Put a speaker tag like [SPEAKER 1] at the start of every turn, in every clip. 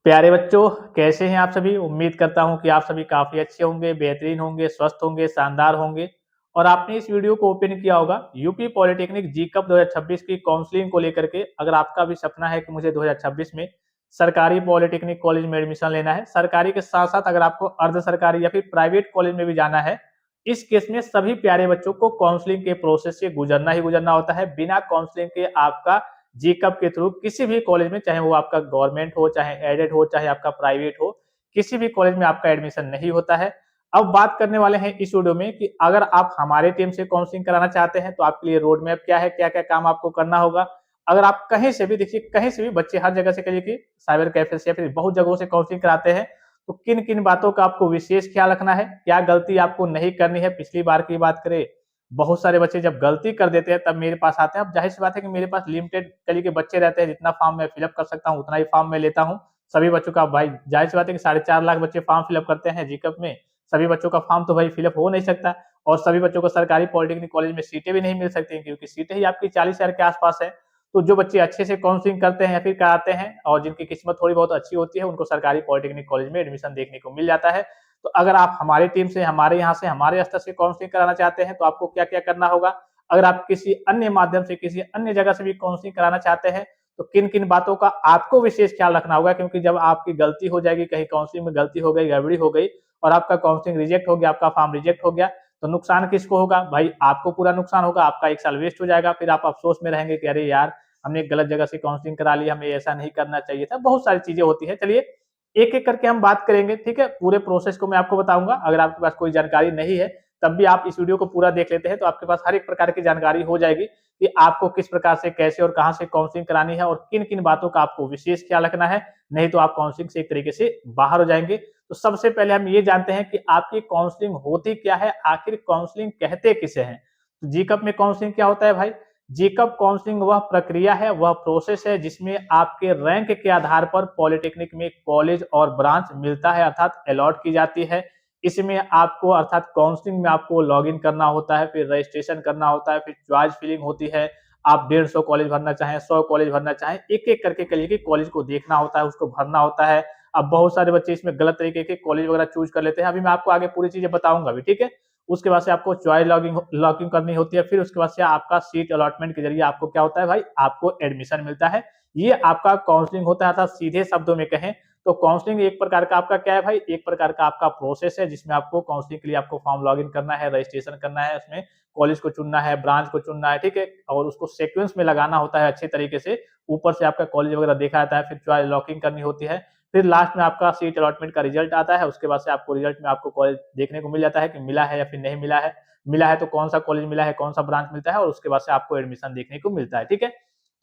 [SPEAKER 1] प्यारे बच्चों, कैसे हैं आप सभी। उम्मीद करता हूं कि आप सभी काफी अच्छे होंगे, बेहतरीन होंगे, स्वस्थ होंगे, शानदार होंगे। और आपने इस वीडियो को ओपन किया होगा यूपी पॉलिटेक्निक जी कप 2026 की काउंसलिंग को लेकर के। अगर आपका भी सपना है कि मुझे 2026 में सरकारी पॉलिटेक्निक कॉलेज में एडमिशन लेना है, सरकारी के साथ साथ अगर आपको अर्ध सरकारी या फिर प्राइवेट कॉलेज में भी जाना है, इस केस में सभी प्यारे बच्चों को काउंसलिंग के प्रोसेस से गुजरना ही गुजरना होता है। बिना काउंसलिंग के आपका जी कप के थ्रू किसी भी कॉलेज में, चाहे वो आपका गवर्नमेंट हो, चाहे एडेड हो, चाहे आपका प्राइवेट हो, किसी भी कॉलेज में आपका एडमिशन नहीं होता है। अब बात करने वाले हैं इस वीडियो में कि अगर आप हमारे टीम से काउंसलिंग कराना चाहते हैं तो आपके लिए रोड मैप क्या है, क्या क्या काम आपको करना होगा। अगर आप कहीं से भी, देखिए कहीं से भी बच्चे हर जगह से करिए कि साइबर कैफे से या फिर बहुत जगहों से काउंसलिंग कराते हैं, तो किन किन बातों का आपको विशेष ख्याल रखना है, क्या गलती आपको नहीं करनी है। पिछली बार की बात करें, बहुत सारे बच्चे जब गलती कर देते हैं तब मेरे पास आते हैं। अब जाहिर सी बात है कि मेरे पास लिमिटेड कली के बच्चे रहते हैं, जितना फॉर्म मैं फिलअप कर सकता हूँ उतना ही फॉर्म मैं लेता हूँ सभी बच्चों का। भाई जाहिर सी बात है कि 4.5 लाख बच्चे फॉर्म फिलअप करते हैं जीकप में, सभी बच्चों का फॉर्म तो भाई फिलअप हो नहीं सकता। और सभी बच्चों को सरकारी पॉलिटेक्निक कॉलेज में सीटें भी नहीं मिल सकती, क्योंकि सीटें ही आपकी 40,000 के आसपास है। तो जो बच्चे अच्छे से काउंसलिंग करते हैं या फिर कराते हैं और जिनकी किस्मत थोड़ी बहुत अच्छी होती है, उनको सरकारी पॉलिटेक्निक कॉलेज में एडमिशन देखने को मिल जाता है। तो अगर आप हमारी टीम से, हमारे यहाँ से, हमारे स्तर से काउंसलिंग कराना चाहते हैं तो आपको क्या क्या करना होगा। अगर आप किसी अन्य माध्यम से, किसी अन्य जगह से भी काउंसलिंग कराना चाहते हैं तो किन किन बातों का आपको विशेष ख्याल रखना होगा, क्योंकि जब आपकी गलती हो जाएगी, कहीं काउंसलिंग में गलती हो गई, गड़बड़ी हो गई और आपका काउंसलिंग रिजेक्ट हो गया, आपका फॉर्म रिजेक्ट हो गया, तो नुकसान किसको होगा भाई? आपको पूरा नुकसान होगा। आपका 1 साल वेस्ट हो जाएगा। फिर आप अफसोस में रहेंगे कि अरे यार, हमने गलत जगह से काउंसलिंग करा ली, हमें ऐसा नहीं करना चाहिए था। बहुत सारी चीजें होती है। चलिए एक एक करके हम बात करेंगे, ठीक है। पूरे प्रोसेस को मैं आपको बताऊंगा। अगर आपके पास कोई जानकारी नहीं है तब भी आप इस वीडियो को पूरा देख लेते हैं तो आपके पास हर एक प्रकार की जानकारी हो जाएगी कि आपको किस प्रकार से, कैसे और कहां से काउंसलिंग करानी है और किन किन बातों का आपको विशेष ख्याल रखना है। नहीं तो आप काउंसलिंग से एक तरीके से बाहर हो जाएंगे। तो सबसे पहले हम ये जानते हैं कि आपकी काउंसलिंग होती क्या है, आखिर काउंसलिंग कहते किसे हैं। तो जीकप में काउंसलिंग क्या होता है भाई? जेकब काउंसलिंग वह प्रक्रिया है, वह प्रोसेस है जिसमें आपके रैंक के आधार पर पॉलिटेक्निक में कॉलेज और ब्रांच मिलता है, अर्थात अलॉट की जाती है। इसमें आपको, अर्थात काउंसलिंग में आपको लॉगिन करना होता है, फिर रजिस्ट्रेशन करना होता है, फिर चॉइस फिलिंग होती है। आप 150 कॉलेज भरना चाहें, 100 कॉलेज भरना चाहें, एक एक करके करिए कि कॉलेज को देखना होता है, उसको भरना होता है। अब बहुत सारे बच्चे इसमें गलत तरीके के कॉलेज वगैरह चूज कर लेते हैं। अभी मैं आपको आगे पूरी चीजें बताऊंगा भी, ठीक है। उसके बाद से आपको चॉइस लॉगिंग करनी होती है। फिर उसके बाद से आपका सीट अलॉटमेंट के जरिए आपको क्या होता है भाई? आपको एडमिशन मिलता है। ये आपका काउंसलिंग होता है। अर्थात सीधे शब्दों में कहें तो काउंसलिंग एक प्रकार का आपका क्या है भाई? एक प्रकार का आपका प्रोसेस है जिसमें आपको काउंसलिंग के लिए आपको फॉर्म लॉगिन करना है, रजिस्ट्रेशन करना है, उसमें कॉलेज को चुनना है, ब्रांच को चुनना है, ठीक है। और उसको सीक्वेंस में लगाना होता है अच्छे तरीके से। ऊपर से आपका कॉलेज वगैरह देखा जाता है, फिर चॉइस लॉकिंग करनी होती है। फिर लास्ट में आपका सीट अलॉटमेंट का रिजल्ट आता है। उसके बाद से आपको रिजल्ट में आपको कॉलेज देखने को मिल जाता है कि मिला है या फिर नहीं मिला है। मिला है तो कौन सा कॉलेज मिला है, कौन सा ब्रांच मिलता है, और उसके बाद से आपको एडमिशन देखने को मिलता है, ठीक है।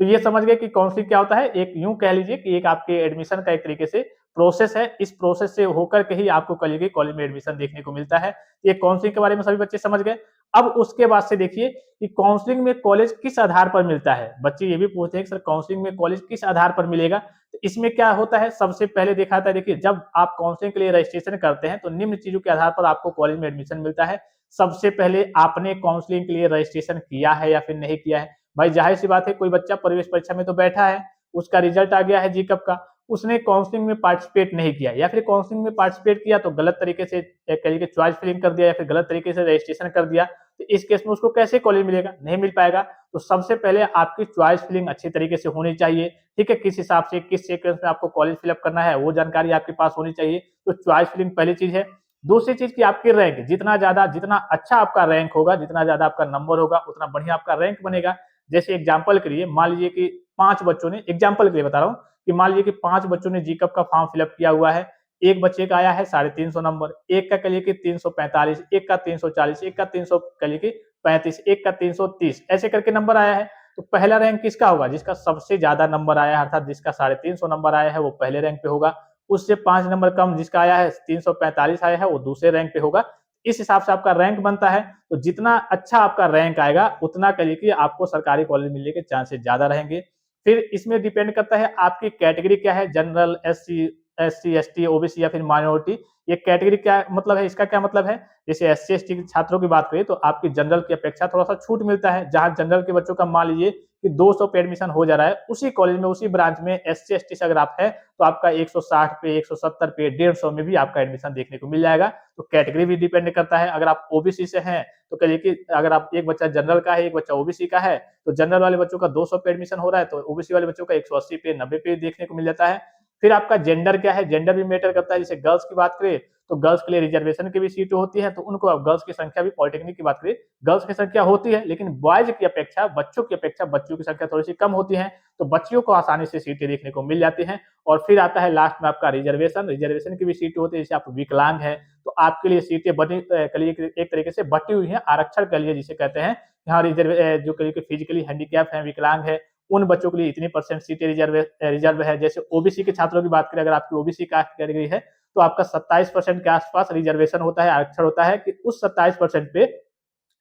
[SPEAKER 1] तो ये समझ गए कि काउंसलिंग क्या होता है। एक यूं कह लीजिए कि एक आपके एडमिशन का एक तरीके से प्रोसेस है। इस प्रोसेस से होकर के ही आपको कॉलेज में एडमिशन देखने को मिलता है। ये काउंसलिंग के बारे में सभी बच्चे समझ गए। अब उसके बाद से देखिए कि काउंसलिंग में कॉलेज किस आधार पर मिलता है। बच्चे ये भी पूछते हैं कि सर काउंसलिंग में कॉलेज किस आधार पर मिलेगा। तो इसमें क्या होता है, सबसे पहले देखा था, देखिए जब आप काउंसलिंग के लिए रजिस्ट्रेशन करते हैं तो निम्न चीजों के आधार पर आपको कॉलेज में एडमिशन मिलता है। सबसे पहले आपने काउंसलिंग के लिए रजिस्ट्रेशन किया है या फिर नहीं किया है। भाई जाहिर सी बात है, कोई बच्चा प्रवेश परीक्षा में तो बैठा है, उसका रिजल्ट आ गया है जीकप का, उसने काउंसलिंग में पार्टिसिपेट नहीं किया या फिर काउंसलिंग में पार्टिसिपेट किया तो गलत तरीके से कहिए कि चॉइस फिलिंग कर दिया या फिर गलत तरीके से रजिस्ट्रेशन कर दिया, तो इस केस में उसको कैसे कॉलेज मिलेगा? नहीं मिल पाएगा। तो सबसे पहले आपकी चॉइस फिलिंग अच्छी तरीके से होनी चाहिए, ठीक है। किस हिसाब से, किस सीक्वेंस में आपको कॉलेज फिलअप करना है, वो जानकारी आपके पास होनी चाहिए। तो चॉइस फिलिंग पहली चीज है। दूसरी चीज की आपकी रैंक, जितना अच्छा आपका रैंक होगा, जितना ज्यादा आपका नंबर होगा, उतना बढ़िया आपका रैंक बनेगा। जैसे एग्जाम्पल के लिए मान लीजिए कि 5 बच्चों ने, एग्जाम्पल के लिए बता रहा हूँ कि मान लीजिए कि 5 बच्चों ने जीकप का फॉर्म फिलअप किया हुआ है। एक बच्चे का आया है 350 नंबर, एक का कहिए कि 345, एक का 340, एक का 300 कहिए कि 35, एक का 330, ऐसे करके नंबर आया है। तो पहला रैंक किसका होगा? जिसका सबसे ज्यादा नंबर आया है, अर्थात जिसका 350 नंबर आया है वो पहले रैंक पे होगा। उससे 5 नंबर कम जिसका आया है, 345 आया है, वो दूसरे रैंक पे होगा। इस हिसाब से आपका रैंक बनता है। तो जितना अच्छा आपका रैंक आएगा उतना कहिए कि आपको सरकारी कॉलेज मिलने के चांसेस ज्यादा रहेंगे। फिर इसमें डिपेंड करता है आपकी कैटेगरी क्या है, जनरल, एससी एसटी ओबीसी या फिर माइनॉरिटी। ये कैटेगरी क्या मतलब है, इसका क्या मतलब है? जैसे एससी एसटी छात्रों की बात करें तो आपकी जनरल की अपेक्षा थोड़ा सा छूट मिलता है। जहां जनरल के बच्चों का मान लीजिए कि 200 पे एडमिशन हो जा रहा है, उसी कॉलेज में उसी ब्रांच में SC ST से अगर आप है तो आपका 160 पे 170 पे 150 में भी आपका एडमिशन देखने को मिल जाएगा। तो कैटेगरी भी डिपेंड करता है, अगर आप ओबीसी से हैं तो कहिए कि अगर आप एक बच्चा जनरल का है एक बच्चा ओबीसी का है तो जनरल वाले बच्चों का 200 पे एडमिशन हो रहा है तो ओबीसी वाले बच्चों का 180 पे 90 पे देखने को मिल जाता है। फिर आपका जेंडर क्या है, जेंडर भी मैटर करता है। जैसे गर्ल्स की बात करें तो गर्ल्स के लिए रिजर्वेशन की भी सीटें होती है, तो उनको अब गर्ल्स की संख्या भी पॉलिटेक्निक की बात करें गर्ल्स की संख्या होती है, लेकिन बॉयज की अपेक्षा बच्चों की संख्या थोड़ी सी कम होती है, तो बच्चियों को आसानी से सीटें देखने को मिल जाती हैं। और फिर आता है लास्ट में आपका रिजर्वेशन, रिजर्वेशन की भी सीटें होती है। जैसे आप विकलांग है तो आपके लिए सीटें बनी एक तरीके से बटी हुई है, आरक्षण के लिए जिसे कहते हैं। यहाँ जो कहिए फिजिकली हैंडीकैप है, विकलांग है, उन बच्चों के लिए इतनी परसेंट सीटें रिजर्व है। जैसे ओबीसी के छात्रों की बात करें, अगर आपकी ओबीसी कास्ट कैटेगरी है तो आपका 27% के आसपास रिजर्वेशन होता है, आरक्षण होता है कि उस 27% पे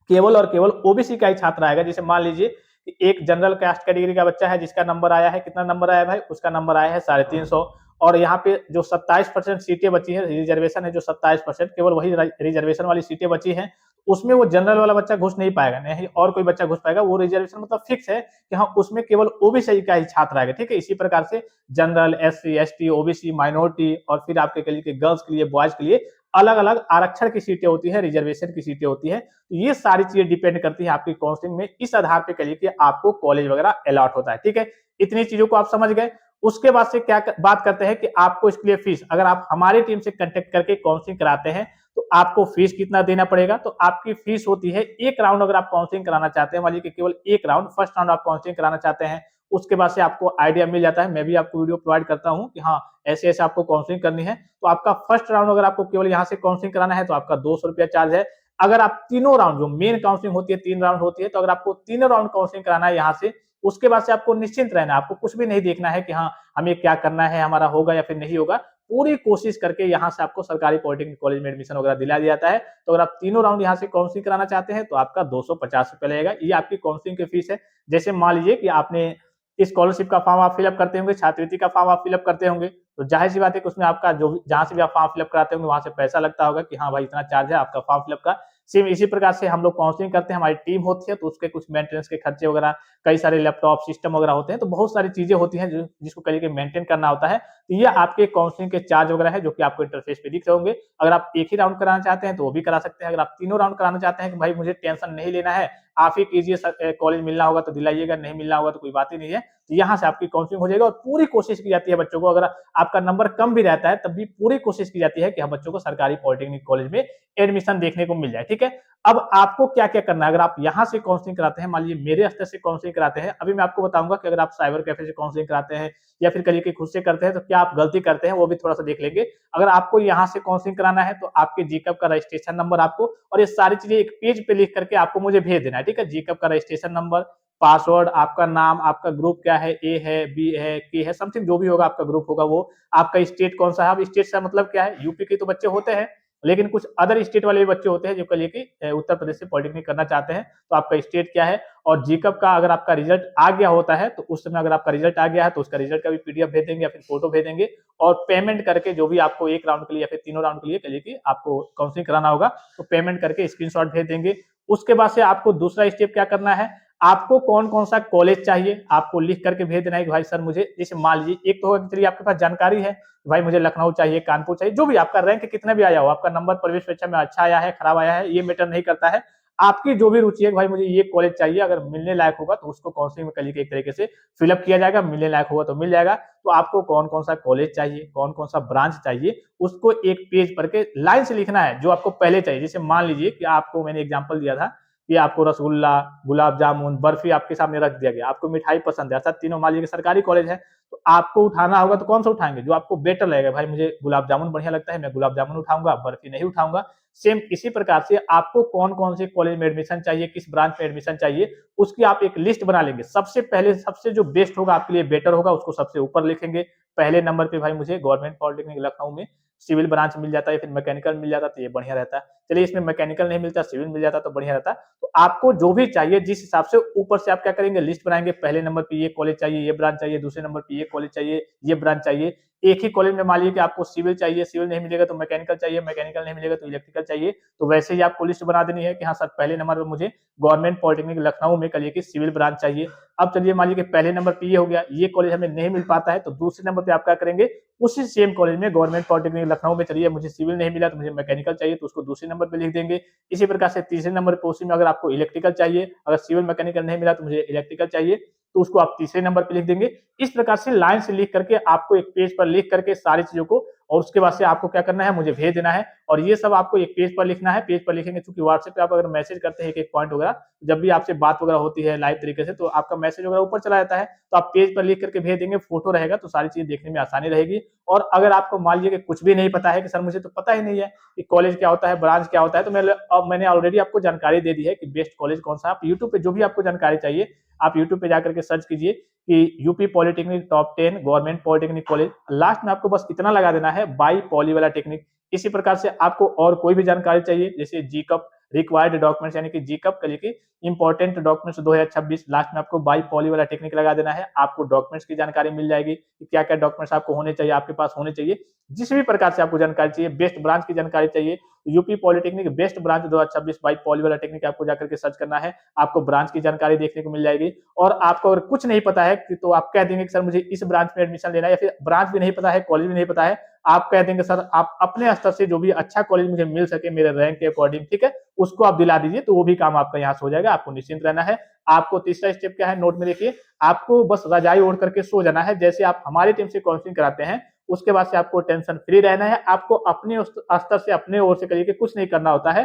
[SPEAKER 1] केवल और केवल ओबीसी का ही छात्र आएगा। जैसे मान लीजिए कि एक जनरल कास्ट कैटेगरी का बच्चा है जिसका नंबर आया है, कितना नंबर आया भाई, उसका नंबर आया है 350, और यहाँ पे जो 27% सीटें बची है, रिजर्वेशन है जो 27%, केवल वही रिजर्वेशन वाली सीटें बची हैं, उसमें वो जनरल वाला बच्चा घुस नहीं पाएगा, नहीं और कोई बच्चा घुस पाएगा। वो रिजर्वेशन मतलब फिक्स है कि हाँ उसमें केवल ओबीसी का ही छात्र आएगा, ठीक है। इसी प्रकार से general, SC ST, OBC, minority और फिर आपके के लिए गर्ल्स के लिए, बॉयज के लिए अलग अलग आरक्षण की सीटें होती है, रिजर्वेशन की सीटें होती है। तो ये सारी चीजें डिपेंड करती है आपकी काउंसलिंग में, इस आधार पे कहिए कि आपको कॉलेज वगैरह अलॉट होता है, ठीक है। इतनी चीजों को आप समझ गए। उसके बाद से क्या बात करते हैं कि आपको इसके लिए फीस, अगर आप हमारी टीम से कांटेक्ट करके काउंसलिंग कराते हैं तो आपको फीस कितना देना पड़ेगा। तो आपकी फीस होती है एक राउंड, अगर आप काउंसलिंग कराना चाहते हैं, मान लीजिए केवल एक राउंड, फर्स्ट राउंड आप काउंसलिंग कराना चाहते हैं, उसके बाद से आपको आइडिया मिल जाता है, मैं भी आपको वीडियो प्रोवाइड करता हूं कि हाँ ऐसे ऐसे आपको काउंसलिंग करनी है। तो आपका फर्स्ट राउंड अगर आपको केवल यहाँ से काउंसलिंग कराना है तो आपका 200 रुपया चार्ज है। अगर आप तीनों राउंड, जो मेन काउंसलिंग होती है 3 राउंड होती है, तो अगर आपको तीनों राउंड काउंसलिंग कराना है यहाँ से, उसके बाद से आपको निश्चिंत रहना है, आपको कुछ भी नहीं देखना है कि हाँ हमें क्या करना है, हमारा होगा या फिर नहीं होगा। पूरी कोशिश करके यहाँ से आपको सरकारी पॉलिटेक्निक कॉलेज में एडमिशन वगैरह दिला दिया जाता है। तो अगर आप तीनों राउंड यहाँ से काउंसलिंग कराना चाहते हैं तो आपका 250 रुपया लगेगा, ये आपकी काउंसलिंग की फीस है। जैसे मान लीजिए कि आपने स्कॉलरशिप का फॉर्म आप फिलअप करते होंगे, छात्रवृत्ति का फॉर्म आप फिलअप करते होंगे, तो जाहिर सी बात है कि उसमें आपका जो भी जहां से भी आप फॉर्म फिलअप कराते होंगे वहां से पैसा लगता होगा कि हाँ भाई इतना चार्ज है आपका फॉर्म फिलअप का। सेम इसी प्रकार से हम लोग काउंसलिंग करते हैं, हमारी टीम होती है, तो उसके कुछ मेंटेनेंस के खर्चे वगैरह, कई सारे लैपटॉप सिस्टम वगैरह होते हैं, तो बहुत सारी चीजें होती हैं जिसको करिए मेंटेन करना होता है। तो ये आपके काउंसलिंग के चार्ज वगैरह है जो कि आपको इंटरफेस पे दिख रहे होंगे। अगर आप एक ही राउंड कराना चाहते हैं तो वो भी करा सकते हैं, अगर आप तीनों राउंड कराना चाहते हैं कि भाई मुझे टेंशन नहीं लेना है, आप ही कीजिए, कॉलेज मिलना होगा तो दिलाइएगा, नहीं मिलना होगा तो कोई बात ही नहीं है, तो यहाँ से आपकी काउंसलिंग हो जाएगा। और पूरी कोशिश की जाती है बच्चों को, अगर आपका नंबर कम भी रहता है तब भी पूरी कोशिश की जाती है कि हम बच्चों को सरकारी पॉलिटेक्निक कॉलेज में एडमिशन देखने को मिल जाए, ठीक है। अब आपको क्या क्या करना है, अगर आप यहाँ से काउंसलिंग कराते हैं, मान लीजिए मेरे स्तर से काउंसलिंग कराते हैं, अभी मैं आपको बताऊंगा कि अगर आप साइबर कैफे से काउंसलिंग कराते हैं या फिर करिए कि खुद से करते हैं तो क्या आप गलती करते हैं, वो भी थोड़ा सा देख लेंगे। अगर आपको यहाँ से काउंसलिंग कराना है तो आपके जीकअप का रजिस्ट्रेशन नंबर आपको, और ये सारी चीजें एक पेज पे लिख करके आपको मुझे भेज देना है, ठीक है। जीकअप का रजिस्ट्रेशन नंबर, पासवर्ड, आपका नाम, आपका ग्रुप क्या है, ए है, बी है, के है, समथिंग जो भी होगा आपका ग्रुप होगा वो, आपका स्टेट कौन सा है। अब स्टेट का मतलब क्या है, यूपी के तो बच्चे होते हैं लेकिन कुछ अदर स्टेट वाले भी बच्चे होते हैं जो कहिए कि उत्तर प्रदेश से पॉलिटेक्निक करना चाहते हैं, तो आपका स्टेट क्या है। और जीकअप का अगर आपका रिजल्ट आ गया होता है तो उस समय अगर आपका रिजल्ट आ गया है तो उसका रिजल्ट का भी पीडीएफ भेज देंगे या फिर फोटो भेज देंगे, और पेमेंट करके जो भी आपको एक राउंड के लिए या फिर तीनों राउंड के लिए कहिए कि आपको काउंसलिंग कराना होगा तो पेमेंट करके स्क्रीनशॉट भेज देंगे। उसके बाद से आपको दूसरा स्टेप क्या करना है, आपको कौन कौन सा कॉलेज चाहिए आपको लिख करके भेज देना है कि भाई सर मुझे, जैसे मान लीजिए एक तो होगा कि चलिए आपके पास जानकारी है भाई मुझे लखनऊ चाहिए, कानपुर चाहिए, जो भी आपका रैंक कितना भी आया हो, आपका नंबर प्रवेश परीक्षा में अच्छा आया है खराब आया है ये मैटर नहीं करता है, आपकी जो भी रुचि है भाई मुझे ये कॉलेज चाहिए, अगर मिलने लायक होगा तो उसको काउंसलिंग में कलिए एक तरीके से फिलअप किया जाएगा, मिलने लायक होगा तो मिल जाएगा। तो आपको कौन कौन सा कॉलेज चाहिए, कौन कौन सा ब्रांच चाहिए, उसको एक पेज पर के लाइन से लिखना है जो आपको पहले चाहिए। जैसे मान लीजिए कि आपको मैंने एग्जाम्पल दिया था कि आपको रसगुल्ला, गुलाब जामुन, बर्फी आपके सामने रख दिया गया, आपको मिठाई पसंद है, अर्थात तीनों मान लीजिए सरकारी कॉलेज है, तो आपको उठाना होगा तो कौन सा उठाएंगे, जो आपको बेटर लगेगा, भाई मुझे गुलाब जामुन बढ़िया लगता है मैं गुलाब जामुन उठाऊंगा, बर्फी नहीं उठाऊंगा। सेम इसी प्रकार से आपको कौन कौन से कॉलेज में एडमिशन चाहिए, किस ब्रांच में एडमिशन चाहिए, उसकी आप एक लिस्ट बना लेंगे। सबसे पहले सबसे जो बेस्ट होगा आपके लिए बेटर होगा उसको सबसे ऊपर लिखेंगे। पहले नंबर पे भाई मुझे गवर्नमेंट पॉलिटेक्निक लखनऊ में सिविल ब्रांच मिल जाता है, फिर मैकेनिकल मिल जाता तो ये बढ़िया रहता है। चलिए इसमें मैकेनिकल नहीं मिलता, सिविल मिल जाता तो बढ़िया रहता। तो आपको जो भी चाहिए जिस हिसाब से ऊपर से आप क्या करेंगे लिस्ट बनाएंगे, पहले नंबर पे ये कॉलेज चाहिए, ये ब्रांच चाहिए, दूसरे नंबर पे ये कॉलेज चाहिए, ये ब्रांच चाहिए। एक ही कॉलेज में मान लीजिए कि आपको सिविल चाहिए, सिविल नहीं मिलेगा तो मैकेनिकल चाहिए, मैकेनिकल नहीं मिलेगा तो इलेक्ट्रिकल चाहिए, तो वैसे ही आपको लिस्ट बना देनी है कि हाँ सर पहले नंबर पर मुझे गवर्नमेंट पॉलिटेक्निक लखनऊ में करिए कि सिविल ब्रांच चाहिए। अब चलिए मान लीजिए कि पहले नंबर पे ये हो गया, ये कॉलेज हमें नहीं मिल पाता है तो दूसरे नंबर पे आप क्या करेंगे, उसी सेम कॉलेज में गवर्नमेंट पॉलिटेक्निक लखनऊ में चलिए मुझे सिविल नहीं मिला तो मुझे मैकेनिकल चाहिए तो उसको दूसरे नंबर पे लिख देंगे। इसी प्रकार से तीसरे नंबर पे उसी में अगर आपको इलेक्ट्रिकल चाहिए, अगर सिविल मैकेनिकल नहीं मिला तो मुझे इलेक्ट्रिकल चाहिए तो उसको आप तीसरे नंबर पे लिख देंगे। इस प्रकार से लाइन से लिख करके आपको एक पेज पर लिख करके सारी चीजों को, और उसके बाद से आपको क्या करना है, मुझे भेज देना है। और ये सब आपको एक पेज पर लिखना है। पेज पर लिखेंगे चूंकि व्हाट्सएप पे आप अगर मैसेज करते हैं एक एक पॉइंट वगैरह, जब भी आपसे बात वगैरह होती है लाइव तरीके से तो आपका मैसेज वगैरह ऊपर चला जाता है, तो आप पेज पर लिख करके भेज देंगे, फोटो रहेगा तो सारी चीज देखने में आसानी रहेगी। और अगर आपको मान लीजिए कि कुछ भी नहीं पता है कि सर मुझे तो पता ही नहीं है कि कॉलेज क्या होता है, ब्रांच क्या होता है, तो मैंने ऑलरेडी आपको जानकारी दे दी है कि बेस्ट कॉलेज कौन सा। आप यूट्यूब पे जो भी आपको जानकारी चाहिए आप यूट्यूब पे जाकर के सर्च कीजिए कि UP polytechnic top 10 government polytechnic college, last में आपको बस इतना लगा देना है बाई पॉली वाला टेक्निक। इसी प्रकार से आपको और कोई भी जानकारी चाहिए जैसे जी कप रिक्वायर्ड डॉक्यूमेंट्स यानी कि जी कप करिए कि इंपॉर्टेंट डॉक्यूमेंट्स 2026, लास्ट में आपको बाई पॉली वाला टेक्निक लगा देना है। आपको डॉक्यूमेंट्स की जानकारी मिल जाएगी कि क्या क्या डॉक्यूमेंट्स आपको होने चाहिए, आपके पास होने चाहिए। जिस भी प्रकार से आपको जानकारी चाहिए, बेस्ट ब्रांच की जानकारी चाहिए, UP polytechnic best branch 2026 by poly वाला टेक्निक आपको जाकर के सर्च करना है, आपको ब्रांच की जानकारी देखने को मिल जाएगी। और आपको अगर कुछ नहीं पता है तो आप कह देंगे कि सर मुझे इस ब्रांच में एडमिशन लेना है, या फिर ब्रांच भी नहीं पता है, कॉलेज भी नहीं पता है, आप कह देंगे सर आप अपने स्तर से जो भी अच्छा कॉलेज मुझे मिल सके मेरे रैंक के अकॉर्डिंग, ठीक है, उसको आप दिला दीजिए, तो वो भी काम आपका यहाँ से हो जाएगा। आपको निश्चिंत रहना है। आपको तीसरा स्टेप क्या है, नोट में देखिए, आपको बस रजाई ओढ़ करके सो जाना है। जैसे आप हमारी टीम से काउंसलिंग कराते हैं उसके बाद से आपको टेंशन फ्री रहना है। आपको अपने स्तर से अपने ओर से करिए कि कुछ नहीं करना होता है,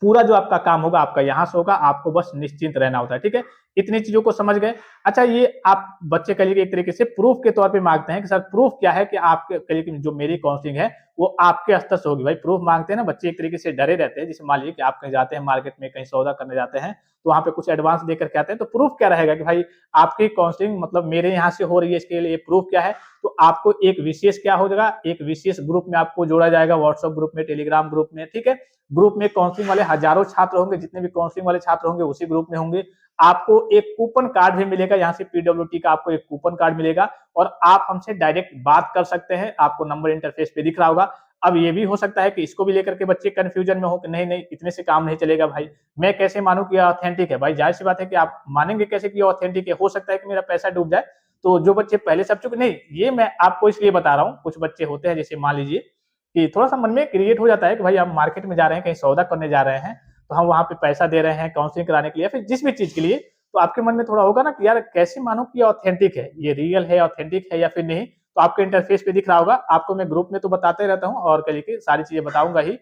[SPEAKER 1] पूरा जो आपका काम होगा आपका यहाँ से होगा, आपको बस निश्चिंत रहना होता है, ठीक है। इतनी चीजों को समझ गए। अच्छा, ये आप बच्चे कहिए एक तरीके से प्रूफ के तौर पे मांगते हैं कि सर प्रूफ क्या है कि आपके कहिए कि जो मेरी काउंसलिंग है वो आपके स्तर से होगी। भाई प्रूफ मांगते हैं ना बच्चे, एक तरीके से डरे रहते हैं। जैसे मान लीजिए कि आप कहीं जाते हैं मार्केट में, कहीं सौदा करने जाते हैं तो वहां पे कुछ एडवांस देकर के आते हैं, तो प्रूफ क्या रहेगा कि भाई आपकी काउंसलिंग मतलब मेरे यहाँ से हो रही है, इसके लिए प्रूफ क्या है। तो आपको एक विशेष क्या हो जाएगा, एक विशेष ग्रुप में आपको जोड़ा जाएगा, व्हाट्सएप ग्रुप में, टेलीग्राम ग्रुप में, ठीक है। ग्रुप में काउंसलिंग वाले हजारों छात्र होंगे, जितने भी काउंसलिंग वाले छात्र होंगे उसी ग्रुप में होंगे। आपको एक कूपन कार्ड भी मिलेगा, यहाँ से पीडब्ल्यूटी का आपको एक कूपन कार्ड मिलेगा और आप हमसे डायरेक्ट बात कर सकते हैं। आपको नंबर इंटरफेस पे दिख रहा होगा। अब ये भी हो सकता है कि इसको भी लेकर के बच्चे कंफ्यूजन में हो कि नहीं नहीं इतने से काम नहीं चलेगा भाई, मैं कैसे मानूं कि ऑथेंटिक है। भाई जाहिर सी बात है कि आप मानेंगे कैसे कि ऑथेंटिक है, हो सकता है कि मेरा पैसा डूब जाए। तो जो बच्चे पहले सब चुके नहीं, ये मैं आपको इसलिए बता रहा हूँ। कुछ बच्चे होते हैं जैसे मान लीजिए कि थोड़ा-सा मन में क्रिएट हो जाता है कि भाई हम मार्केट में जा रहे हैं, कहीं सौदा करने जा रहे हैं, तो हम वहाँ पे पैसा दे रहे हैं काउंसलिंग कराने के लिए या फिर जिस भी चीज़ के लिए, तो आपके मन में थोड़ा होगा ना कि यार कैसे मानूँ कि ये ऑथेंटिक है, ये रियल है, ऑथेंटिक है या फिर नहीं। तो आपके इंटरफेस पे दिख रहा होगा, आपको मैं ग्रुप में तो बताते रहता हूँ और कल की सारी चीज़ें बताऊँगा ही।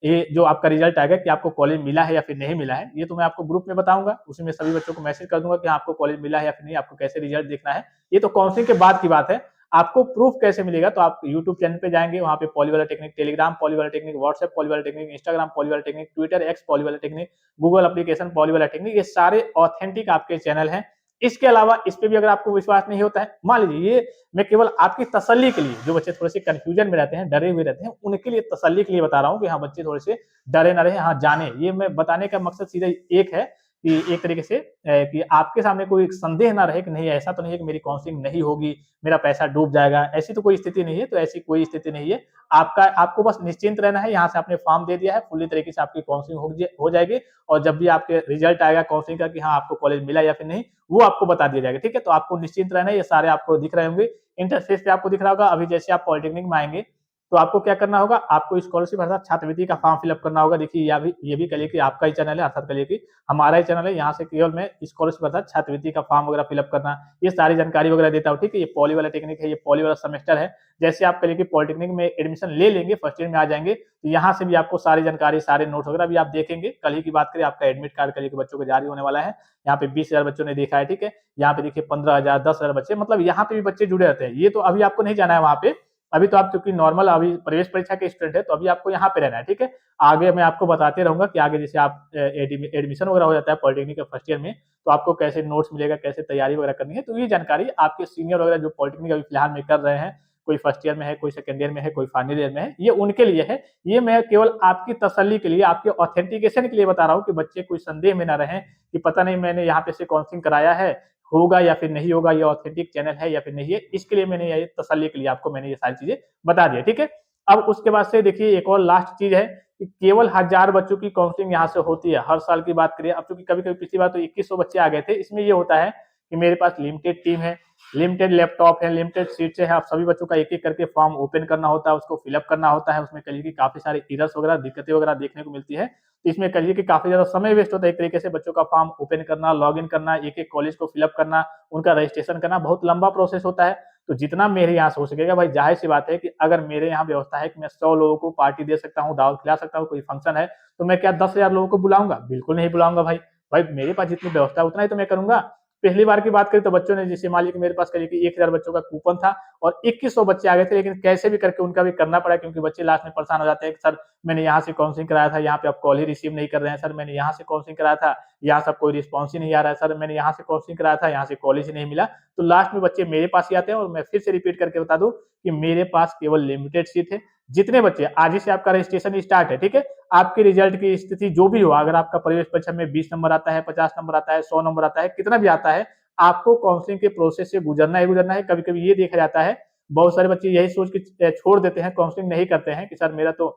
[SPEAKER 1] ये जो आपका रिजल्ट आएगा कि आपको कॉलेज मिला है या फिर नहीं मिला है, ये तो मैं आपको ग्रुप में बताऊँगा। उसी में सभी बच्चों को मैसेज कर दूँगा कि हाँ, आपको कॉलेज मिला है या फिर नहीं, आपको कैसे रिजल्ट देखना है। ये तो काउंसलिंग के बाद की बात है। आपको प्रूफ कैसे मिलेगा, तो आप यूट्यूब चैनल पे जाएंगे, वहां पे पॉली वाला टेक्निक, टेलीग्राम पॉली वाला टेक्निक, व्हाट्सएप पॉली वाला टेक्निक, इंस्टाग्राम पॉली वाला टेक्निक, ट्विटर एक्स पॉली वाला टेक्निक, गूगल एप्लीकेशन पॉली वाला टेक्निक, ये सारे ऑथेंटिक आपके चैनल हैं। इसके अलावा इस पे भी अगर आपको विश्वास नहीं होता है, मान लीजिए ये मैं केवल आपकी तसल्ली के लिए, जो बच्चे थोड़े से कंफ्यूजन में रहते हैं, डरे हुए रहते हैं, उनके लिए तसल्ली के लिए बता रहा हूँ कि हाँ बच्चे थोड़े से डरे ना रहे, हाँ जाने। ये मैं बताने का मकसद सीधा एक है कि एक तरीके से कि आपके सामने कोई संदेह ना रहे कि नहीं ऐसा तो नहीं है कि मेरी काउंसलिंग नहीं होगी, मेरा पैसा डूब जाएगा, ऐसी तो कोई स्थिति नहीं है। तो ऐसी कोई स्थिति नहीं है। आपको बस निश्चिंत रहना है। यहाँ से आपने फॉर्म दे दिया है, फुल्ली तरीके से आपकी काउंसलिंग हो जाएगी और जब भी आपके रिजल्ट आएगा काउंसलिंग का कि हाँ आपको कॉलेज मिला या फिर नहीं, वो आपको बता दिया जाएगा, ठीक है। तो आपको निश्चिंत रहना है। ये सारे आपको दिख रहे होंगे, इंटरफेस पे आपको दिख रहा होगा। अभी जैसे आप पॉलिटेक्निक में आएंगे तो आपको क्या करना होगा, आपको स्कॉलरशिप अर्थात छात्रवृत्ति का फॉर्म फिलअप करना होगा। देखिए ये भी कहिए कि आपका ही चैनल है, अर्थात कहिए कि हमारा ही चैनल है। यहाँ से केवल मैं स्कॉलरशिप अर्थात छात्रवृत्ति का फॉर्म वगैरह फिलअप करना, ये सारी जानकारी वगैरह देता हूँ, ठीक है। ये पॉली वाला टेक्निक है, ये पॉली वाला सेमेस्टर है। जैसे आप कहिए कि पॉलिटेक्निक में एडमिशन ले लेंगे, फर्स्ट ईयर में आ जाएंगे, तो यहाँ से भी आपको सारी जानकारी, सारे नोट वगैरह भी आप देखेंगे। कल ही की बात करें, आपका एडमिट कार्ड कल के बच्चों को जारी होने वाला है। यहाँ पे 20,000 बच्चों ने देखा है, ठीक है। यहाँ पे देखिए 15,000, 10,000 बच्चे, मतलब यहाँ पे भी बच्चे जुड़े रहते हैं। ये तो अभी आपको नहीं जाना है वहाँ पे, अभी तो आप चूंकि नॉर्मल अभी प्रवेश परीक्षा के स्टूडेंट है, तो अभी आपको यहाँ पे रहना है, ठीक है। आगे मैं आपको बताते रहूंगा कि आगे जैसे आप एडमिशन वगैरह हो जाता है पॉलिटेक्निक के फर्स्ट ईयर में, तो आपको कैसे नोट्स मिलेगा, कैसे तैयारी वगैरह करनी है। तो ये जानकारी आपके सीनियर वगैरह जो पॉलिटेक्निक अभी फिलहाल में कर रहे हैं, कोई फर्स्ट ईयर में है, कोई सेकंड ईयर में है, कोई फाइनल ईयर में है, ये उनके लिए है। ये मैं केवल आपकी तसल्ली के लिए, आपके ऑथेंटिकेशन के लिए बता रहा हूँ कि बच्चे कोई संदेह में ना रहें कि पता नहीं मैंने यहाँ पे से काउंसलिंग कराया है, होगा या फिर नहीं होगा, ये ऑथेंटिक चैनल है या फिर नहीं है, इसके लिए मैंने ये तसल्ली के लिए आपको मैंने ये सारी चीजें बता दिया, ठीक है। अब उसके बाद से देखिए एक और लास्ट चीज है कि केवल 1000 बच्चों की काउंसलिंग यहाँ से होती है हर साल की बात करिए। अब चूंकि कभी कभी पिछली बार तो 2100 बच्चे आ गए थे, इसमें ये होता है कि मेरे पास लिमिटेड टीम है, लिमिटेड लैपटॉप है, लिमिटेड सीट्स है, आप सभी बच्चों का एक एक करके फॉर्म ओपन करना होता है, उसको फिलअप करना होता है, उसमें कहिए कि काफी सारे इरर्स वगैरह दिक्कतें वगैरह देखने को मिलती है, तो इसमें कहिए कि काफी ज्यादा समय वेस्ट होता है एक तरीके से, बच्चों का फॉर्म ओपन करना, लॉग इन करना, एक एक कॉलेज को फिलअप करना, उनका रजिस्ट्रेशन करना, बहुत लंबा प्रोसेस होता है। तो जितना मेरे यहाँ से हो सकेगा भाई, जाहिर सी बात है कि अगर मेरे यहाँ व्यवस्था है कि मैं 100 लोगों को पार्टी दे सकता हूँ, दावत खिला सकता हूँ, कोई फंक्शन है, तो मैं क्या 10,000 लोगों को बुलाऊंगा? बिल्कुल नहीं बुलाऊंगा भाई। भाई मेरे पास जितनी व्यवस्था है उतना ही तो मैं करूंगा। पिछली बार की बात करें तो बच्चों ने, जैसे मान लीजिए कि मेरे पास करीब 1000 बच्चों का कूपन था और 2100 बच्चे आ गए थे, लेकिन कैसे भी करके उनका भी करना पड़ा, क्योंकि बच्चे लास्ट में परेशान हो जाते हैं कि सर मैंने यहाँ से काउंसलिंग कराया था, यहाँ पे आप कॉल ही रिसीव नहीं कर रहे हैं, सर मैंने यहाँ से काउंसलिंग कराया था, यहाँ से कोई रिस्पॉन्स ही नहीं आ रहा है, सर मैंने यहाँ से काउंसलिंग कराया था, यहाँ से कॉलेज ही नहीं मिला। तो लास्ट में बच्चे मेरे पास ही आते हैं, और मैं फिर से रिपीट करके बता दूं कि मेरे पास केवल लिमिटेड सीट है। जितने बच्चे, आज ही से आपका रजिस्ट्रेशन स्टार्ट है, ठीक है। आपके रिजल्ट की स्थिति जो भी हो, अगर आपका प्रवेश परीक्षा में 20 नंबर आता है, 50 नंबर आता है, 100 नंबर आता है, कितना भी आता है, आपको काउंसलिंग के प्रोसेस से गुजरना ही गुजरना है। कभी कभी ये देखा जाता है, बहुत सारे बच्चे यही सोच के छोड़ देते हैं, काउंसलिंग नहीं करते हैं कि सर मेरा तो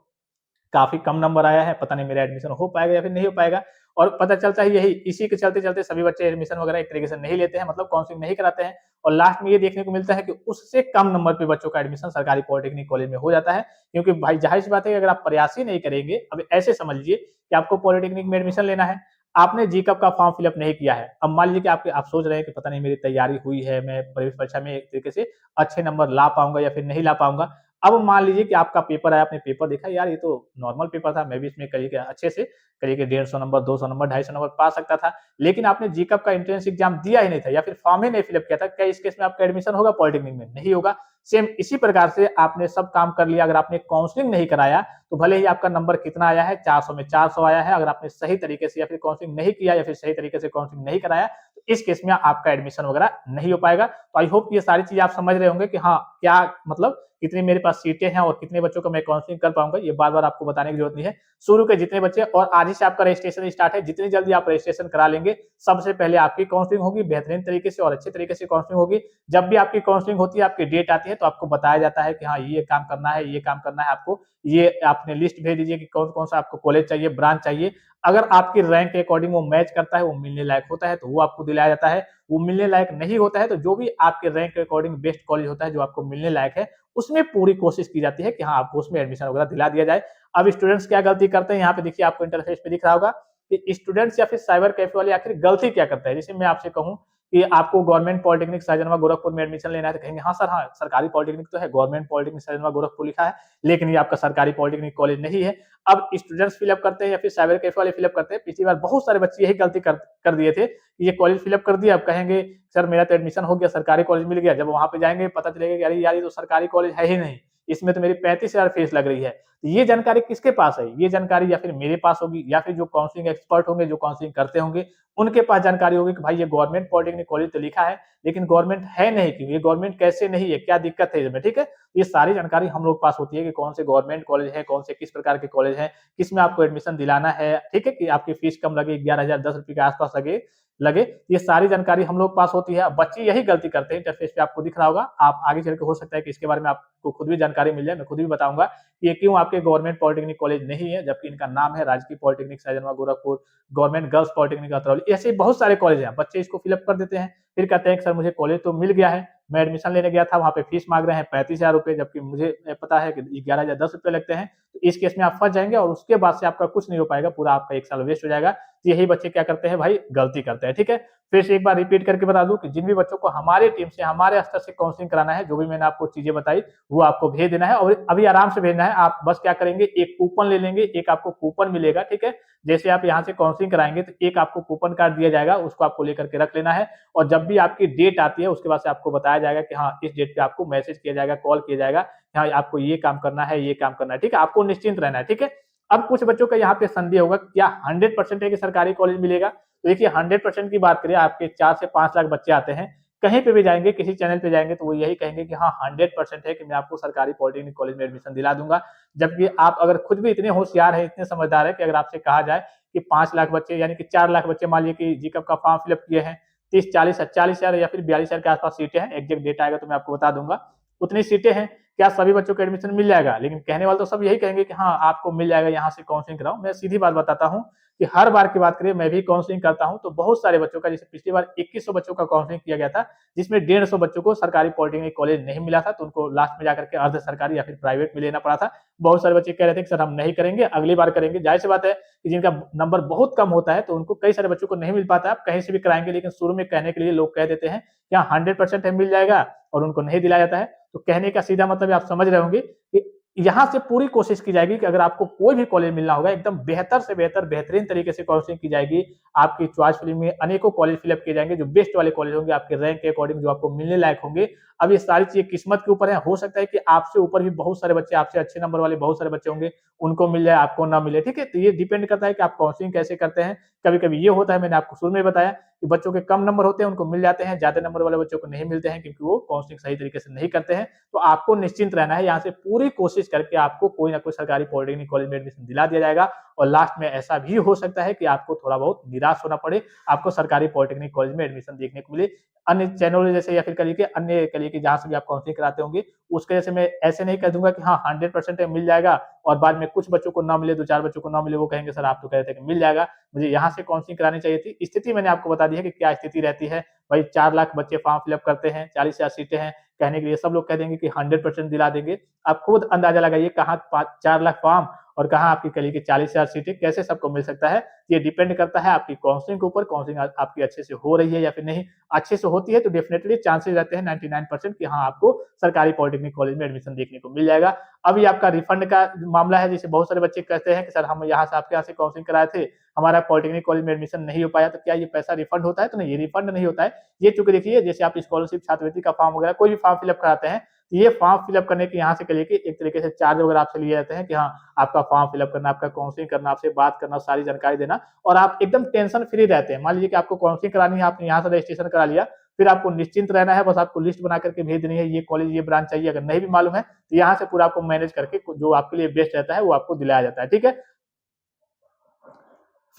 [SPEAKER 1] काफी कम नंबर आया है, पता नहीं मेरा एडमिशन हो पाएगा या फिर नहीं हो पाएगा। और पता चलता है यही, इसी के चलते चलते सभी बच्चे एडमिशन वगैरह एक तरीके से नहीं लेते हैं, मतलब काउंसलिंग नहीं कराते हैं, और लास्ट में ये देखने को मिलता है कि उससे कम नंबर पे बच्चों का एडमिशन सरकारी पॉलिटेक्निक कॉलेज में हो जाता है। क्योंकि भाई जाहिर सी बात है कि अगर आप प्रयास ही नहीं करेंगे, अब ऐसे समझ लीजिए कि आपको पॉलिटेक्निक में एडमिशन लेना है, आपने जीकअप का फॉर्म फिलअप नहीं किया है, अब मान लीजिए कि आप सोच रहे हैं कि पता नहीं मेरी तैयारी हुई है, मैं प्रवेश परीक्षा में एक तरीके से अच्छे नंबर ला पाऊंगा या फिर नहीं ला पाऊंगा। अब मान लीजिए कि आपका पेपर आया, आपने पेपर देखा, यार ये तो नॉर्मल पेपर था, मैं भी इसमें करिए अच्छे से करिए 150 नंबर, 200 नंबर, 250 नंबर पा सकता था, लेकिन आपने जीकअप का एंट्रेंस एग्जाम दिया ही नहीं था या फिर फॉर्म ही नहीं फिलअप किया था, क्या इस केस में आपका एडमिशन होगा पॉलिटेक्निक में? नहीं होगा। सेम इसी प्रकार से आपने सब काम कर लिया, अगर आपने काउंसलिंग नहीं कराया तो भले ही आपका नंबर कितना आया है, 400 में 400 आया है, अगर आपने सही तरीके से या फिर काउंसलिंग नहीं किया या फिर सही तरीके से काउंसलिंग नहीं कराया, तो इस केस में आपका एडमिशन वगैरह नहीं हो पाएगा। तो आई होप ये सारी चीजें आप समझ रहे होंगे कि हाँ क्या मतलब कितनी मेरे पास सीटें हैं और कितने बच्चों को मैं काउंसलिंग कर पाऊंगा, ये बार बार आपको बताने की जरूरत नहीं है। शुरू के जितने बच्चे, और आज ही से आपका रजिस्ट्रेशन स्टार्ट है, जितनी जल्दी आप रजिस्ट्रेशन करा लेंगे, सबसे पहले आपकी काउंसलिंग होगी, बेहतरीन तरीके से और अच्छे तरीके से काउंसलिंग होगी। जब भी आपकी काउंसलिंग होती है, आपकी डेट आती है, तो आपको बताया जाता है कि हाँ ये काम करना है, ये काम करना है आपको, ये आपने लिस्ट भेज दीजिए कि कौन कौन सा आपको कॉलेज चाहिए, ब्रांच चाहिए। अगर आपकी रैंक के अकॉर्डिंग वो मैच करता है, वो मिलने लायक होता है, तो वो आपको दिलाया जाता है। वो मिलने लायक नहीं होता है तो जो भी आपके रैंक के अकॉर्डिंग बेस्ट कॉलेज होता है जो आपको मिलने लायक है, उसमें पूरी कोशिश की जाती है कि हाँ आपको उसमें एडमिशन वगैरह दिला दिया जाए। अब स्टूडेंट्स क्या गलती करते हैं, यहाँ पे देखिए आपको इंटरफेस पे दिख रहा होगा कि स्टूडेंट्स या फिर साइबर कैफे वाले आखिर गलती क्या करते हैं। जैसे मैं आपसे कहूँ कि आपको गवर्नमेंट पॉलिटेक्निक सहजनवा गोरखपुर में एडमिशन लेना है, तो कहेंगे हाँ सर, हाँ सरकारी पॉलिटेक्निक तो है, गवर्नमेंट पॉलिटेक्निक सहजनवा गोरखपुर लिखा है, लेकिन ये आपका सरकारी पॉलिटेक्निक कॉलेज नहीं है। अब स्टूडेंट्स फिलअप करते हैं या फिर साइबर कैफे वाले फिलअप करते हैं, पिछली बार बहुत सारे बच्चे यही गलती कर दिए थे, ये कॉलेज फिलअप कर दिया, अब कहेंगे सर मेरा तो एडमिशन हो गया, सरकारी कॉलेज मिल गया। जब वहां पे जाएंगे पता चलेगा कि अरे यार ये तो सरकारी कॉलेज है ही नहीं, इसमें तो मेरी 35,000 फीस लग रही है। तो ये जानकारी किसके पास है? ये जानकारी या फिर मेरे पास होगी या फिर जो काउंसलिंग एक्सपर्ट होंगे, जो काउंसलिंग करते होंगे, उनके पास जानकारी होगी कि भाई ये गवर्नमेंट पॉलिटेक्निक कॉलेज तो लिखा है, लेकिन गवर्नमेंट है नहीं, क्यों ये गवर्नमेंट कैसे नहीं है, क्या दिक्कत है इसमें, ठीक है। ये सारी जानकारी हम लोग पास होती है कि कौन से गवर्नमेंट कॉलेज है, कौन से किस प्रकार के कॉलेज है, किस में आपको एडमिशन दिलाना है, ठीक है, कि आपकी फीस कम लगे, 11,000 ₹10 के आसपास लगे लगे, ये सारी जानकारी हम लोग पास होती है। बच्चे यही गलती करते हैं, इंटरफेस पे आपको दिख रहा होगा, आप आगे चल के हो सकता है कि इसके बारे में आपको खुद भी जानकारी मिल जाए, मैं खुद भी बताऊंगा कि ये क्यों आपके गवर्नमेंट पॉलिटेक्निक कॉलेज नहीं है, जबकि इनका नाम है राजकीय polytechnic Sahjanwa Gorakhpur, government girls polytechnic Atrauli, ऐसे बहुत सारे कॉलेज हैं। बच्चे इसको फिलअप कर देते हैं, फिर कहते हैं कि सर मुझे कॉलेज तो मिल गया है, मैं एडमिशन लेने गया था, वहां पे फीस मांग रहे हैं 35,000 रुपए, जबकि मुझे पता है कि 11,000 ₹10 लगते हैं। तो इस केस में आप फंस जाएंगे और उसके बाद से आपका कुछ नहीं हो पाएगा, पूरा आपका 1 साल वेस्ट हो जाएगा। तो यही बच्चे क्या करते हैं भाई, गलती करते हैं, ठीक है। फिर से एक बार रिपीट करके बता दूं कि जिन भी बच्चों को हमारे टीम से, हमारे स्तर से काउंसलिंग कराना है, जो भी मैंने आपको चीजें बताई वो आपको भेज देना है, और अभी आराम से भेजना है। आप बस क्या करेंगे, एक कूपन ले लेंगे, एक आपको कूपन मिलेगा, ठीक है। जैसे आप यहाँ से काउंसलिंग कराएंगे तो एक आपको कूपन कार्ड दिया जाएगा, उसको आपको लेकर के रख लेना है, और जब भी आपकी डेट आती है उसके बाद से आपको बताया जाएगा कि हाँ इस डेट पे आपको मैसेज किया जाएगा, कॉल किया जाएगा, हाँ आपको ये काम करना है, ये काम करना है, ठीक है। आपको निश्चिंत रहना है, ठीक है। अब कुछ बच्चों का यहाँ पे संदेह होगा, क्या 100% है कि सरकारी कॉलेज मिलेगा? तो देखिए 100% की बात करिए, आपके 4 से 5 लाख बच्चे आते हैं, कहीं पे भी जाएंगे, किसी चैनल पे जाएंगे तो वो यही कहेंगे कि हाँ 100% है कि मैं आपको सरकारी पॉलिटेक्निक कॉलेज में एडमिशन दिला दूंगा। जबकि आप अगर खुद भी इतने होशियार है, इतने समझदार है कि अगर आपसे कहा जाए कि 5 लाख बच्चे यानी कि 4 लाख बच्चे मान लीजिए कि जीकअप का फॉर्म फिलअप किए हैं, 30-40 40,000 या फिर 42,000 के आसपास सीटें हैं। एग्जैक्ट डेट आएगा तो मैं आपको बता दूंगा। उतनी सीटें हैं, क्या सभी बच्चों को एडमिशन मिल जाएगा? लेकिन कहने वाले तो सब यही कहेंगे कि हाँ, आपको मिल जाएगा, यहाँ से काउंसलिंग कराओ। मैं सीधी बात बताता हूँ कि हर बार की बात करें, मैं भी काउंसलिंग करता हूँ तो बहुत सारे बच्चों का, जैसे पिछली बार 2100 बच्चों का काउंसलिंग किया गया था, जिसमें 150 बच्चों को सरकारी पॉलिटेक्निक कॉलेज नहीं मिला था, तो उनको लास्ट में जाकर के अर्ध सरकारी या फिर प्राइवेट में लेना पड़ा था। बहुत सारे बच्चे कह रहे थे कि सर हम नहीं करेंगे, अगली बार करेंगे। जाहिर सी बात है कि जिनका नंबर बहुत कम होता है तो उनको, कई सारे बच्चों को नहीं मिल पाता। आप कहीं से भी कराएंगे, लेकिन शुरू में कहने के लिए लोग कह देते हैं कि हाँ 100% है, मिल जाएगा, और उनको नहीं दिलाया जाता है। तो कहने का सीधा मतलब आप समझ रहे होंगे कि यहाँ से पूरी कोशिश की जाएगी कि अगर आपको कोई भी कॉलेज मिलना होगा, एकदम बेहतर से बेहतर, बेहतरीन तरीके से काउंसलिंग की जाएगी। आपकी चॉइस फिलिंग में अनेकों कॉलेज फिलअप किए जाएंगे, जो बेस्ट वाले कॉलेज होंगे, आपके रैंक के अकॉर्डिंग जो आपको मिलने लायक होंगे। अब ये सारी चीजें किस्मत के ऊपर है। हो सकता है कि आपसे ऊपर भी बहुत सारे बच्चे, आपसे अच्छे नंबर वाले बहुत सारे बच्चे होंगे, उनको मिल जाए, आपको ना मिले। ठीक है, तो ये डिपेंड करता है कि आप काउंसलिंग कैसे करते हैं। कभी कभी ये होता है, मैंने आपको शुरू में बताया कि बच्चों के कम नंबर होते हैं, उनको मिल जाते हैं, ज्यादा नंबर वाले बच्चों को नहीं मिलते हैं, क्योंकि वो काउंसलिंग सही तरीके से नहीं करते हैं। तो आपको निश्चिंत रहना है, यहाँ से पूरी कोशिश करके आपको कोई ना कोई सरकारी पॉलिटेक्निक कॉलेज में एडमिशन दिला दिया जाएगा। और लास्ट में ऐसा भी हो सकता है कि आपको थोड़ा बहुत निराश होना पड़े, आपको सरकारी पॉलिटेक्निक कॉलेज में एडमिशन देखने को मिले। अन्य चैनल जैसे, या फिर करिए कि अन्य, करिए कि जहां से भी आप काउंसलिंग कराते होंगे, उसके जैसे मैं ऐसे नहीं कह दूंगा कि हाँ 100% मिल जाएगा, और बाद में कुछ बच्चों को ना मिले, 2-4 बच्चों को ना मिले, वो कहेंगे सर आप तो कह रहे थे कि मिल जाएगा, मुझे यहाँ से काउंसलिंग करानी चाहिए थी। स्थिति मैंने आपको बता दी है कि क्या स्थिति रहती है। भाई 4 लाख बच्चे फॉर्म फिलअप करते हैं, 40,000 सीटें हैं, कहने के लिए सब लोग कह देंगे कि 100% दिला देंगे। आप खुद अंदाजा लगाइए, कहाँ 4 लाख फॉर्म और कहाँ आपकी कली की 40,000 सीटें, कैसे सबको मिल सकता है? ये डिपेंड करता है आपकी काउंसलिंग के ऊपर। काउंसलिंग आपकी अच्छे से हो रही है या फिर नहीं। अच्छे से होती है तो डेफिनेटली चांसेस रहते हैं 99% कि हाँ आपको सरकारी पॉलिटेक्निक कॉलेज में एडमिशन देखने को मिल जाएगा। अभी आपका रिफंड का मामला है, जैसे बहुत सारे बच्चे कहते हैं कि सर हम यहाँ से, आपके यहाँ से काउंसलिंग कराए थे, हमारा पॉलिटेक्निक कॉलेज में एडमिशन नहीं हो पाया, तो क्या ये पैसा रिफंड होता है? तो नहीं, ये रिफंड नहीं होता है। ये चूंकि देखिए, जैसे आप स्कॉलरशिप, छात्रवृत्ति का फॉर्म वगैरह कोई भी फॉर्म फिलअप कराते हैं, ये फॉर्म फिलअप करने के यहाँ से करिए कि एक तरीके से चार्ज वगैरह आपसे लिए जाते हैं कि हाँ आपका फॉर्म फिलअप करना, आपका काउंसलिंग करना, आपसे बात करना, सारी जानकारी देना, और आप एकदम टेंशन फ्री रहते हैं। मान लीजिए कि आपको काउंसलिंग करानी है, आपने यहाँ से रजिस्ट्रेशन करा लिया, फिर आपको निश्चिंत रहना है, बस आपको लिस्ट बना करके भेज देनी है, ये कॉलेज, ये ब्रांच चाहिए। अगर नहीं भी मालूम है तो यहाँ से पूरा आपको मैनेज करके जो आपके लिए बेस्ट रहता है वो आपको दिलाया जाता है। ठीक है,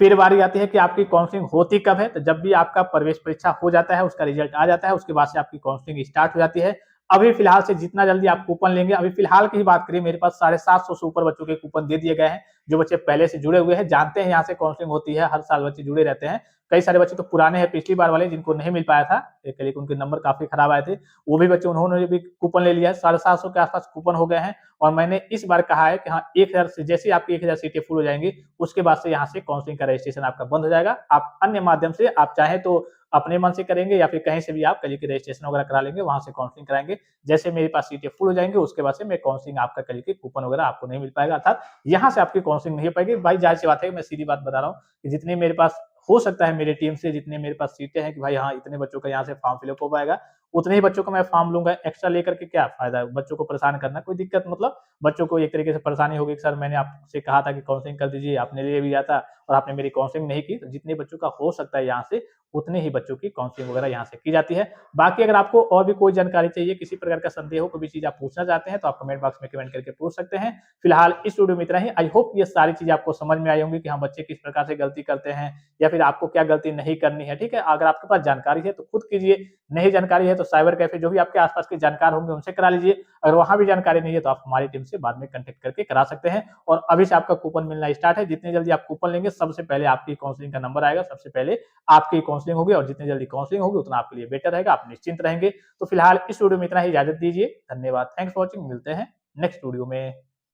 [SPEAKER 1] फिर बारी आती है कि आपकी काउंसलिंग होती कब है। तो जब भी आपका प्रवेश परीक्षा हो जाता है, उसका रिजल्ट आ जाता है, उसके बाद से आपकी काउंसलिंग स्टार्ट हो जाती है। अभी फिलहाल से जितना जल्दी आप कूपन लेंगे, अभी फिलहाल की ही बात करिए, मेरे पास 750 से ऊपर बच्चों के कूपन दे दिए गए हैं। जो बच्चे पहले से जुड़े हुए हैं, जानते हैं यहाँ से काउंसलिंग होती है, हर साल बच्चे जुड़े रहते हैं। कई सारे बच्चे तो पुराने हैं, पिछली बार वाले, जिनको नहीं मिल पाया था, लेकिन उनके नंबर काफी खराब आए थे, वो भी बच्चे, उन्होंने भी कूपन ले लिया है। 750 के आसपास कूपन हो गए हैं। और मैंने इस बार कहा है कि हाँ 1000 से, जैसे ही आपकी 1000 सीटें फुल हो जाएंगी, उसके बाद से यहाँ से काउंसलिंग का रजिस्ट्रेशन आपका बंद हो जाएगा। आप अन्य माध्यम से, आप चाहे तो अपने मन से करेंगे, या फिर कहीं से भी आप कल के रजिस्ट्रेशन वगैरह करा लेंगे, वहां से काउंसलिंग कराएंगे। जैसे मेरे पास सीटें फुल हो जाएंगे, उसके बाद से मैं काउंसलिंग आपका कल के कूपन वगैरह आपको नहीं मिल पाएगा, अर्थात यहाँ से आपकी काउंसलिंग नहीं हो पाएगी। भाई जाहिर सी बात है, मैं सीधी बात बता रहा हूँ कि जितनी मेरे पास हो सकता है, मेरी टीम से जितने मेरे पास सीटें हैं कि भाई हाँ इतने बच्चों का यहाँ से फॉर्म फिलअप हो पाएगा, उतने ही बच्चों का मैं फॉर्म लूंगा। एक्स्ट्रा लेकर के क्या फायदा है? बच्चों को परेशान करना, कोई दिक्कत, मतलब बच्चों को एक तरीके से परेशानी होगी कि सर मैंने आपसे कहा था कि काउंसलिंग कर दीजिए, आपने ले भी जाता और आपने मेरी काउंसलिंग नहीं की। तो जितने बच्चों का हो सकता है यहाँ से, उतने ही बच्चों की काउंसलिंग वगैरह यहाँ से की जाती है। बाकी अगर आपको और भी कोई जानकारी चाहिए, किसी प्रकार का संदेह हो, कोई भी चीज आप पूछना चाहते हैं, तो आप कमेंट बॉक्स में कमेंट करके पूछ सकते हैं। फिलहाल इस वीडियो में इतना ही। आई होप ये सारी चीजें आपको समझ में आई होंगी कि हाँ बच्चे किस प्रकार से गलती करते हैं, या फिर आपको क्या गलती नहीं करनी है। ठीक है, अगर आपके पास जानकारी है तो खुद कीजिए, नहीं जानकारी है तो साइबर कैफे, जो भी आपके आसपास के जानकार होंगे, उनसे करा लीजिए। अगर वहां भी जानकारी नहीं है तो आप हमारी टीम से बाद में कांटेक्ट करके करा सकते हैं। और अभी से आपका कूपन मिलना स्टार्ट है। जितनी जल्दी आप कूपन लेंगे, सबसे पहले आपकी काउंसलिंग का नंबर आएगा, सबसे पहले आपकी काउंसलिंग होगी, और जितनी जल्दी काउंसलिंग होगी उतना आपके लिए बेटर रहेगा, आप निश्चिंत रहेंगे। तो फिलहाल इस वीडियो में इतना ही, इजाजत दीजिए। धन्यवाद, थैंक्स फॉर वॉचिंग। मिलते हैं नेक्स्ट वीडियो में।